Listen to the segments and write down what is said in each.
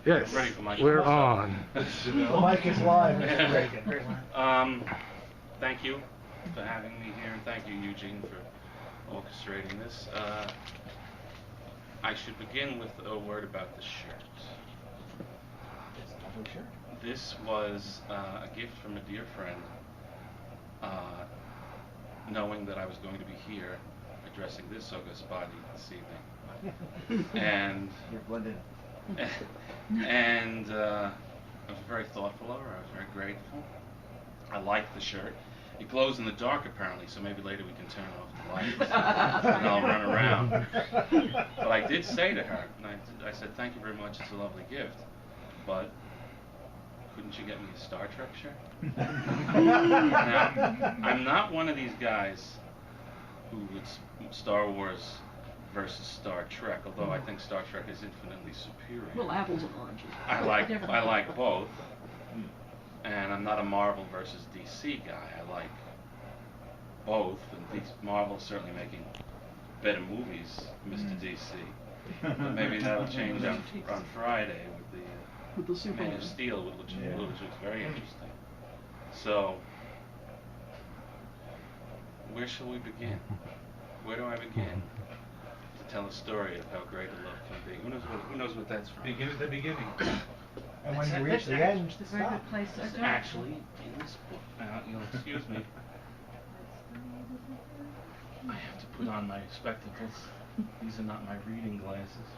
Yes, ready for my we're show. on. The mic is live, Mr. Reagan. Thank you for having me here, and thank you, Eugene, for orchestrating this. I should begin with a word about the shirt. This was a gift from a dear friend, knowing that I was going to be here addressing this august body this evening. And I was very thoughtful of her. I was very grateful. I like the shirt. It glows in the dark, apparently, so maybe later we can turn off the lights and I'll run around. But I did say to her, and I said, thank you very much, it's a lovely gift, but couldn't you get me a Star Trek shirt? Now, I'm not one of these guys who would Star Wars versus Star Trek, although I think Star Trek is infinitely superior. Well, apples and oranges. I like both. And I'm not a Marvel versus DC guy. I like both, and Marvel's certainly making better movies, Mr. DC. But maybe that'll change on Friday with the Man of Steel, which looks very interesting. So, where shall we begin? Where do I begin to tell a story of how great a love can be? Who knows what that's from? Begin at the beginning. And when you reach the end, it's a very good place to start. Actually, in this book, now you'll excuse me. I have to put on my spectacles. These are not my reading glasses.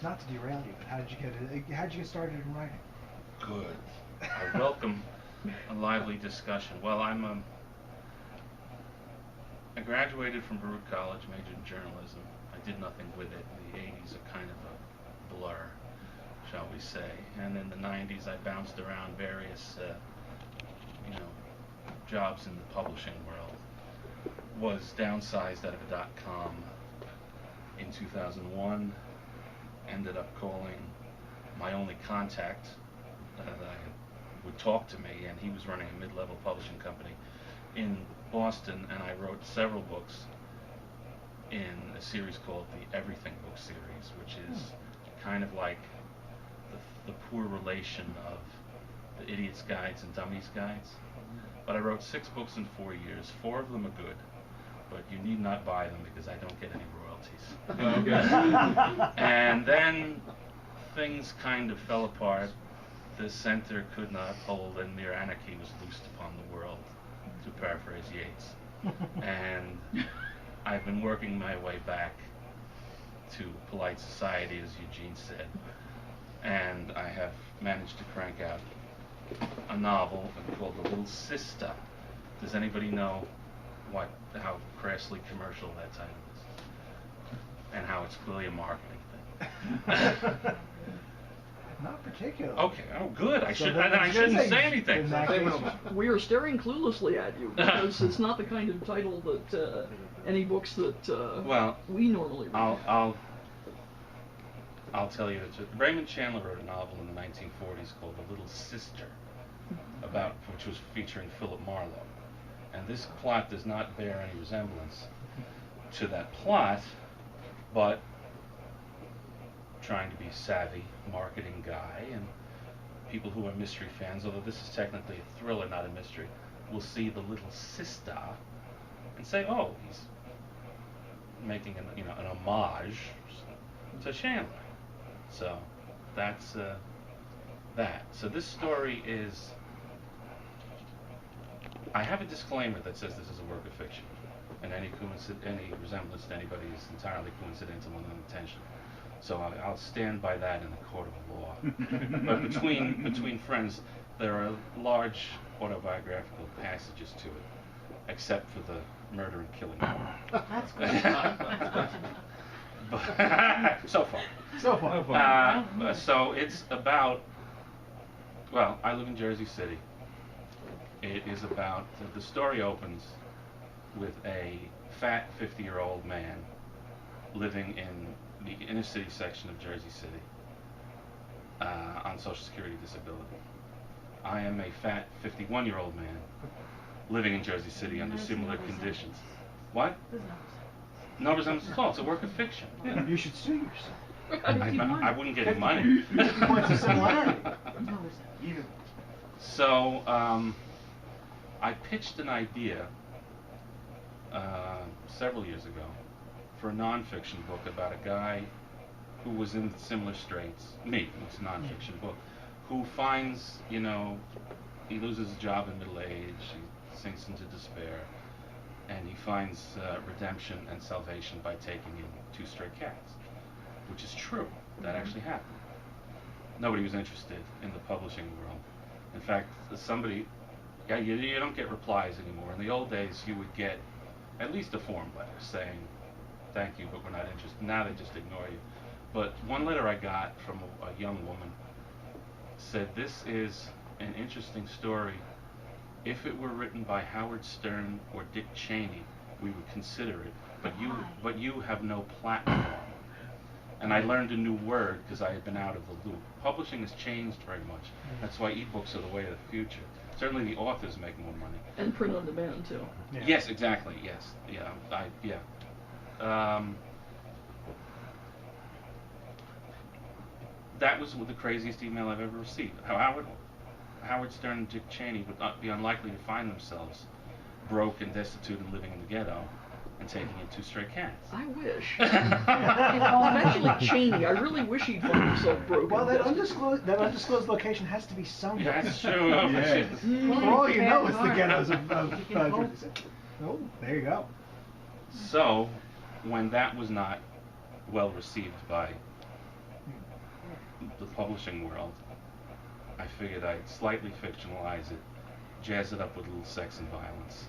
not to derail you, but how did you get started in writing? Good. I welcome a lively discussion. Well, I graduated from Baruch College, majored in journalism. I did nothing with it. The 80s are kind of a blur, shall we say. And in the 90s, I bounced around various, jobs in the publishing world. Was downsized out of a .com in 2001. Ended up calling my only contact that would talk to me, and he was running a mid-level publishing company in Boston, and I wrote several books in a series called the Everything Book Series, which is kind of like the poor relation of the Idiot's Guides and Dummy's Guides. But I wrote 6 books in 4 years. 4 of them are good, but you need not buy them because I don't get any royalties. And then things kind of fell apart. The center could not hold, and mere anarchy was loosed upon the world, to paraphrase Yeats. And I've been working my way back to polite society, as Eugene said, and I have managed to crank out a novel called The Little SISTAH. Does anybody know how crassly commercial that title is? And how it's clearly a marketing thing. Not particularly. Okay, oh good. I shouldn't say anything. We are staring cluelessly at you because it's not the kind of title that any books that we normally read. I'll tell you that Raymond Chandler wrote a novel in the 1940s called The Little Sister, which was featuring Philip Marlowe. And this plot does not bear any resemblance to that plot, but trying to be a savvy marketing guy, and people who are mystery fans, although this is technically a thriller, not a mystery, will see The Little SISTAH and say, oh, he's making an homage to Chandler. So that's that. So this story is, I have a disclaimer that says this is a work of fiction, and any resemblance to anybody is entirely coincidental and unintentional. So I'll stand by that in the court of law. But between friends, there are large autobiographical passages to it, except for the murder and killing. That's good. So far. So it's about, well, I live in Jersey City. It is about, the story opens with a fat 50-year-old man living in the inner city section of Jersey City on Social Security disability. I am a fat 51-year-old man living in Jersey City under similar conditions. What? No resemblance at all. It's a work of fiction. Yeah, you should sue yourself. I wouldn't get any money. 50 points of similarity. So I pitched an idea several years ago for a nonfiction book about a guy who was in similar straits. Me, it's a nonfiction book, who finds, you know, he loses his job in middle age, he sinks into despair, and he finds redemption and salvation by taking in 2 stray cats, which is true. That actually happened. Nobody was interested in the publishing world. In fact, somebody, you don't get replies anymore. In the old days, you would get at least a form letter saying, thank you, but we're not interested. Now they just ignore you. But one letter I got from a young woman said, this is an interesting story. If it were written by Howard Stern or Dick Cheney, we would consider it. But you have no platform. And I learned a new word because I had been out of the loop. Publishing has changed very much. That's why ebooks are the way of the future. Certainly the authors make more money. And print on demand too. Yeah. Yes, exactly. Yes. Yeah. That was the craziest email I've ever received. Howard Stern and Dick Cheney would not be unlikely to find themselves broke and destitute and living in the ghetto and taking in 2 stray cats. I wish. Especially Cheney. I really wish he'd find himself broke. Well, that undisclosed location has to be somewhere. Yeah, that's true. Yes. For all you know, it's the ghettos of Oh, there you go. So, when that was not well received by the publishing world, I figured I'd slightly fictionalize it, jazz it up with a little sex and violence,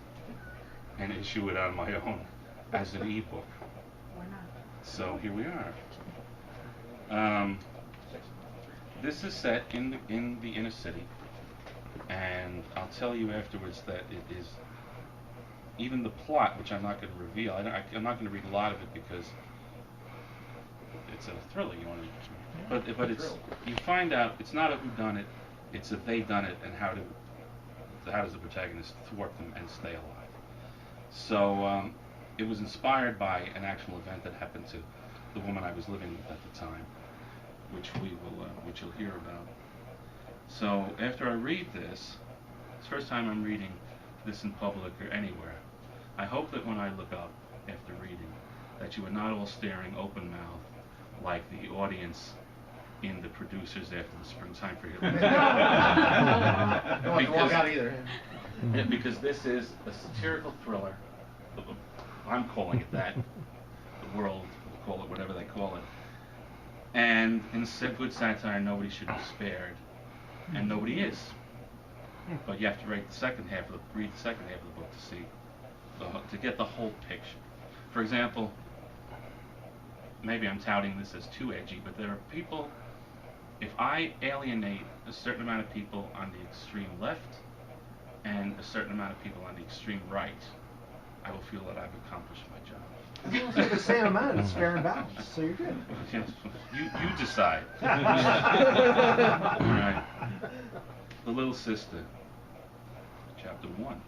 and issue it on my own as an ebook. Why not? So here we are. This is set in the inner city, and I'll tell you afterwards that it is, even the plot, which I'm not going to reveal. I'm not going to read a lot of it because it's a thriller. But it's, you find out it's not a whodunit, it's a they done it, and how does the protagonist thwart them and stay alive. So it was inspired by an actual event that happened to the woman I was living with at the time, which you'll hear about. So after I read this, it's the first time I'm reading this in public or anywhere. I hope that when I look up after reading, that you are not all staring open-mouthed like the audience in The Producers after the Springtime for Hitler. Don't want to walk out either. Because this is a satirical thriller. I'm calling it that. The world will call it whatever they call it. And in good satire, nobody should be spared, and nobody is. But you have to read the second half of the book to see, to get the whole picture. For example, maybe I'm touting this as too edgy, but there are people. If I alienate a certain amount of people on the extreme left and a certain amount of people on the extreme right, I will feel that I've accomplished my job. As long as you have the same amount, it's fair and balanced, so you're good. You decide. All right. The Little Sister, Chapter 1.